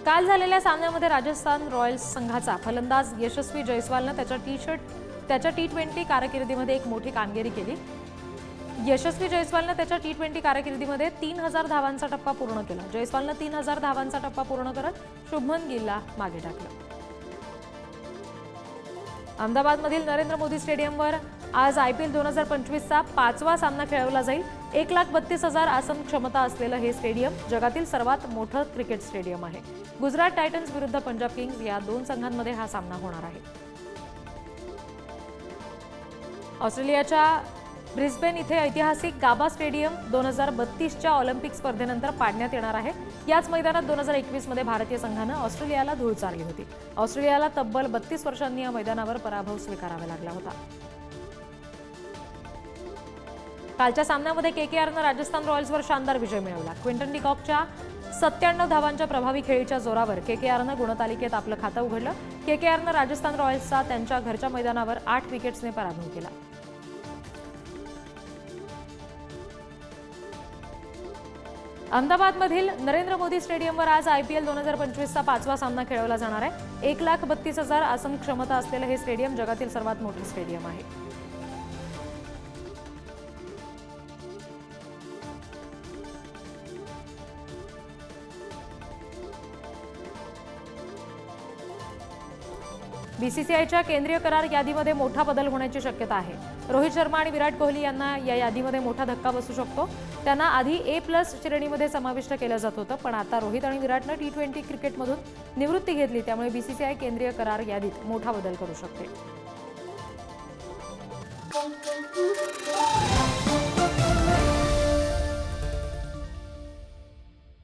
काल झालेल्या सामन्यामध्ये राजस्थान रॉयल्स संघाचा फलंदाज यशस्वी जयस्वालने त्याच्या टी20 कारकिर्दीमध्ये एक मोठी कामगिरी केली। यशस्वी जयस्वालने त्याच्या टी20 कारकिर्दीमध्ये 3000 धावांचा टप्पा पूर्ण केला। जयस्वालने 3000 धावांचा टप्पा पूर्ण करत शुभमन गिलला मागे टाकलं। अहमदाबादमधील नरेंद्र मोदी स्टेडियमवर आज IPL 2025चा 5वा सामना खेळवला जाईल। 1,32,000 आसन क्षमता असलेलं हे स्टेडियम जगातील सर्वात मोठं क्रिकेट स्टेडियम आहे। गुजरात टायटन्स विरुद्ध पंजाब किंग्स या दोन संघांमध्ये हा सामना होणार आहे। ऑस्ट्रेलियाच्या ब्रिस्बेन इथे ऐतिहासिक गाबा स्टेडियम 2032च्या ऑलिम्पिक स्पर्धेनंतर पाडण्यात येणार आहे। याच मैदानात 2021 मध्ये भारतीय संघानं ऑस्ट्रेलियाला धूळ चारली होती। ऑस्ट्रेलियाला तब्बल 32 वर्षांनी या मैदानावर पराभव स्वीकारावा लागला होता। कालच्या सामन्यामध्ये KKRनं राजस्थान रॉयल्सवर शानदार विजय मिळवला। क्विंटन डिकॉकच्या 97 धावांच्या प्रभावी खेळीच्या जोरावर KKRनं गुणतालिकेत आपलं खातं उघडलं। KKRनं राजस्थान रॉयल्सचा त्यांच्या घरच्या मैदानावर 8 विकेट्सने पराभव केला। अहमदाबादमधील नरेंद्र मोदी स्टेडियमवर आज IPL 2025चा 5वा सामना खेळवला जाणार आहे। 1,32,000 आसन क्षमता असलेलं हे स्टेडियम जगातील सर्वात मोठे स्टेडियम आहे। BCCIच्या केंद्रीय करार यादीमध्ये मोठा बदल होण्याची शक्यता आहे। रोहित शर्मा आणि विराट कोहली यांना या यादीमध्ये मोठा धक्का बसू शकतो। त्यांना आधी A+ श्रेणीमध्ये समाविष्ट केलं जात होतं, पण आता रोहित आणि विराटनं टी20 क्रिकेटमधून निवृत्ती घेतली, त्यामुळे BCCI केंद्रीय करार यादीत मोठा बदल करू शकते।